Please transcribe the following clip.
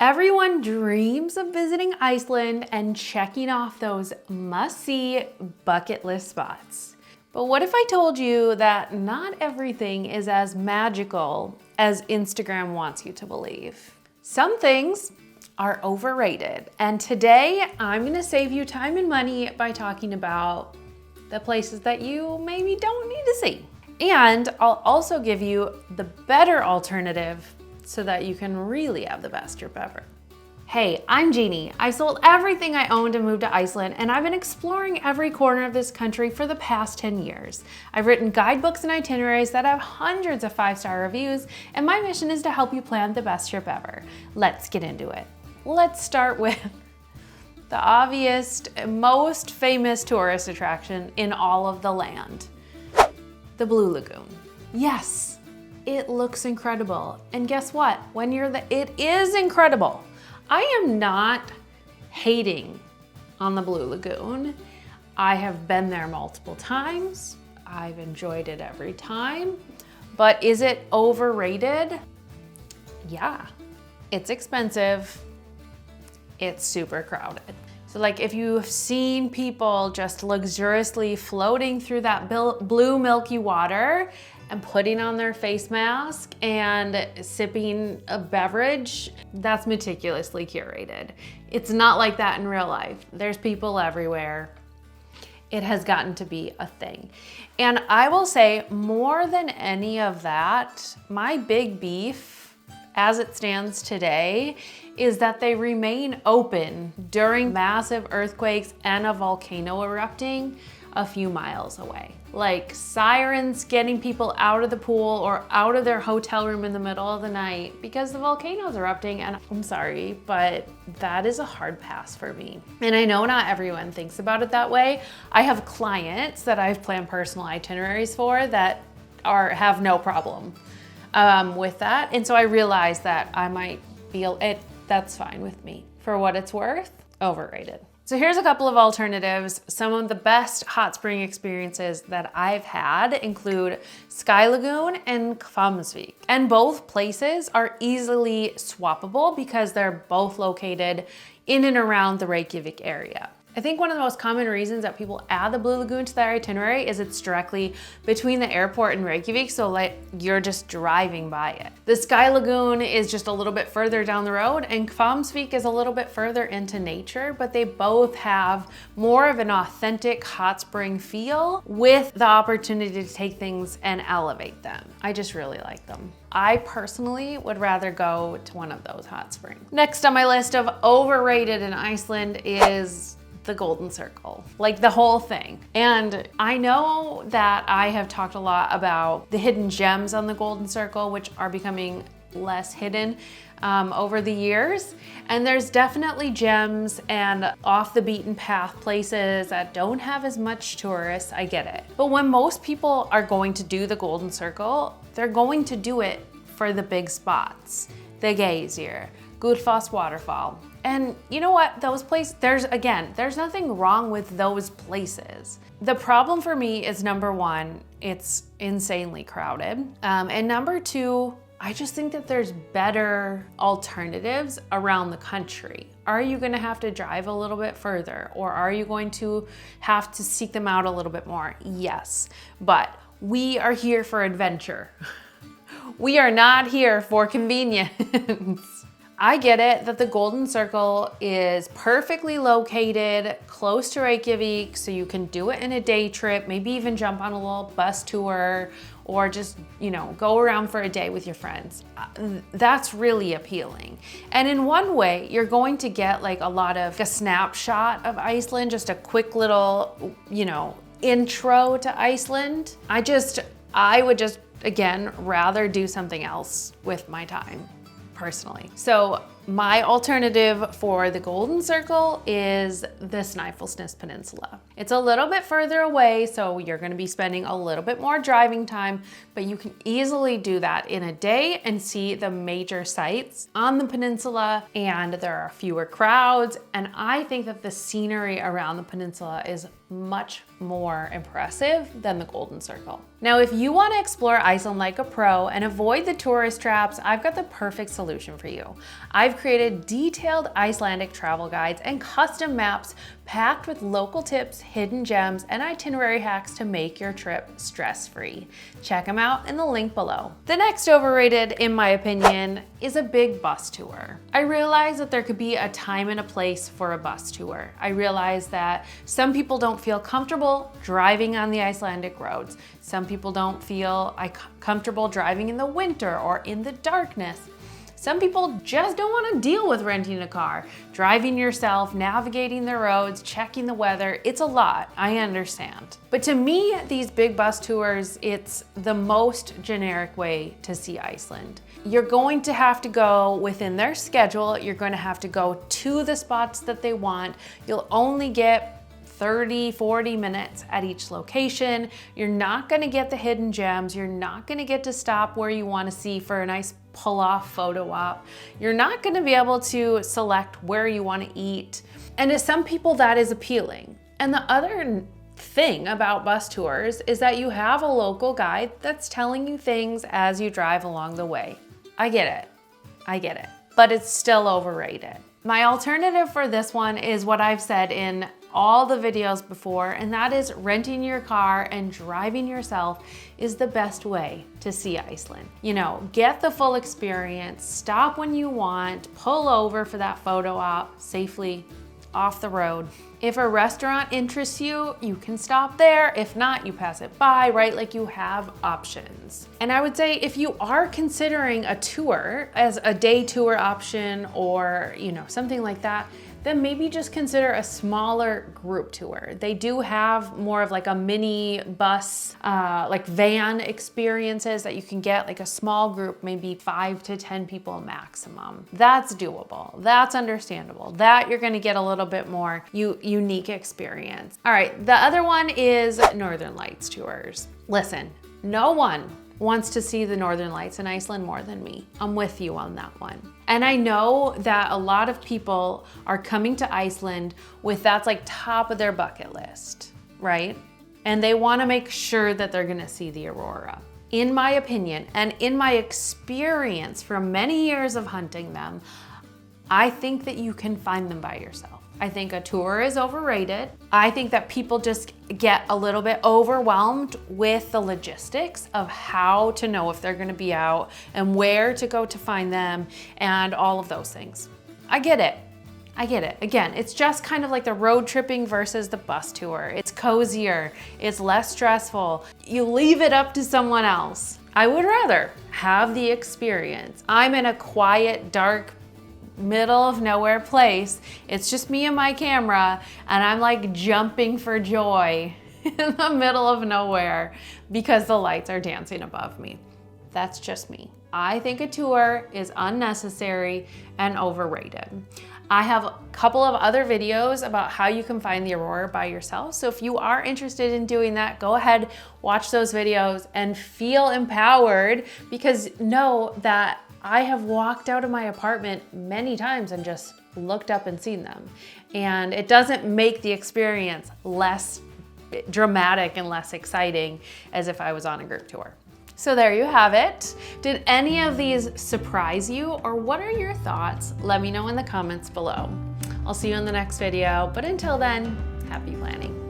Everyone dreams of visiting Iceland and checking off those must-see bucket list spots. But what if I told you that not everything is as magical as Instagram wants you to believe? Some things are overrated. And today I'm gonna save you time and money by talking about the places that you maybe don't need to see. And I'll also give you the better alternative so that you can really have the best trip ever. Hey, I'm Jeannie. I sold everything I owned and moved to Iceland, and I've been exploring every corner of this country for the past 10 years. I've written guidebooks and itineraries that have hundreds of 5-star reviews, and my mission is to help you plan the best trip ever. Let's get into it. Let's start with the obvious, most famous tourist attraction in all of the land, the Blue Lagoon. Yes, it looks incredible. And guess what? When you're there, it is incredible. I am not hating on the Blue Lagoon. I have been there multiple times. I've enjoyed it every time. But is it overrated? Yeah, it's expensive. It's super crowded. So like if you've seen people just luxuriously floating through that blue milky water and putting on their face mask and sipping a beverage, that's meticulously curated. It's not like that in real life. There's people everywhere. It has gotten to be a thing. And I will say more than any of that, my big beef as it stands today is that they remain open during massive earthquakes and a volcano erupting a few miles away. Like sirens getting people out of the pool or out of their hotel room in the middle of the night because the volcano's erupting. And I'm sorry, but that is a hard pass for me. And I know not everyone thinks about it that way. I have clients that I've planned personal itineraries for that have no problem with that. And so I realized that I might feel it. That's fine with me. For what it's worth, overrated. So here's a couple of alternatives. Some of the best hot spring experiences that I've had include Sky Lagoon and Kvammsvik. And both places are easily swappable because they're both located in and around the Reykjavik area. I think one of the most common reasons that people add the Blue Lagoon to their itinerary is it's directly between the airport and Reykjavik, so like you're just driving by it. The Sky Lagoon is just a little bit further down the road, and Kvammsvik is a little bit further into nature, but they both have more of an authentic hot spring feel with the opportunity to take things and elevate them. I just really like them. I personally would rather go to one of those hot springs. Next on my list of overrated in Iceland is the Golden Circle, like the whole thing. And I know that I have talked a lot about the hidden gems on the Golden Circle, which are becoming less hidden over the years. And there's definitely gems and off the beaten path places that don't have as much tourists. I get it. But when most people are going to do the Golden Circle, they're going to do it for the big spots, the Geysir, Gullfoss waterfall. And you know what, those places, there's nothing wrong with those places. The problem for me is number one, it's insanely crowded. And number two, I just think that there's better alternatives around the country. Are you gonna have to drive a little bit further, or are you going to have to seek them out a little bit more? Yes, but we are here for adventure. We are not here for convenience. I get it that the Golden Circle is perfectly located close to Reykjavik, so you can do it in a day trip, maybe even jump on a little bus tour or just, go around for a day with your friends. That's really appealing. And in one way, you're going to get like a snapshot of Iceland, just a quick little, intro to Iceland. I would just, again, rather do something else with my time. Personally. So my alternative for the Golden Circle is the Snæfellsnes Peninsula. It's a little bit further away, so you're gonna be spending a little bit more driving time, but you can easily do that in a day and see the major sites on the peninsula, and there are fewer crowds, and I think that the scenery around the peninsula is much more impressive than the Golden Circle. Now, if you want to explore Iceland like a pro and avoid the tourist traps, I've got the perfect solution for you. I've I've created detailed Icelandic travel guides and custom maps packed with local tips, hidden gems, and itinerary hacks to make your trip stress-free. Check them out in the link below. The next overrated, in my opinion, is a big bus tour. I realize that there could be a time and a place for a bus tour. I realize that some people don't feel comfortable driving on the Icelandic roads. Some people don't feel comfortable driving in the winter or in the darkness. Some people just don't want to deal with renting a car, driving yourself, navigating the roads, checking the weather. It's a lot, I understand. But to me, these big bus tours, it's the most generic way to see Iceland. You're going to have to go within their schedule. You're going to have to go to the spots that they want. You'll only get 30, 40 minutes at each location. You're not gonna get the hidden gems. You're not gonna get to stop where you wanna see for a nice pull-off photo op. You're not gonna be able to select where you wanna eat. And to some people that is appealing. And the other thing about bus tours is that you have a local guide that's telling you things as you drive along the way. I get it, but it's still overrated. My alternative for this one is what I've said in all the videos before, and that is renting your car and driving yourself is the best way to see Iceland. You know, get the full experience, stop when you want, pull over for that photo op safely off the road. If a restaurant interests you, you can stop there. If not, you pass it by, right? Like, you have options. And I would say if you are considering a tour as a day tour option or, you know, something like that, then maybe just consider a smaller group tour. They do have more of like a mini bus, like van experiences that you can get, like a small group, maybe 5 to 10 people maximum. That's doable, that's understandable. That you're gonna get a little bit more unique experience. All right, the other one is Northern Lights tours. Listen, no one wants to see the Northern Lights in Iceland more than me. I'm with you on that one. And I know that a lot of people are coming to Iceland with that's like top of their bucket list, right? And they wanna make sure that they're gonna see the aurora. In my opinion, and in my experience from many years of hunting them, I think that you can find them by yourself. I think a tour is overrated. I think that people just get a little bit overwhelmed with the logistics of how to know if they're gonna be out and where to go to find them and all of those things. I get it. Again, it's just kind of like the road tripping versus the bus tour. It's cozier, it's less stressful. You leave it up to someone else. I would rather have the experience. I'm in a quiet, dark, middle of nowhere place. It's just me and my camera, and I'm like jumping for joy in the middle of nowhere because the lights are dancing above me. That's just me. I think a tour is unnecessary and overrated. I have a couple of other videos about how you can find the aurora by yourself. So if you are interested in doing that, go ahead, watch those videos and feel empowered, because know that I have walked out of my apartment many times and just looked up and seen them. And it doesn't make the experience less dramatic and less exciting as if I was on a group tour. So there you have it. Did any of these surprise you, or what are your thoughts? Let me know in the comments below. I'll see you in the next video, but until then, happy planning.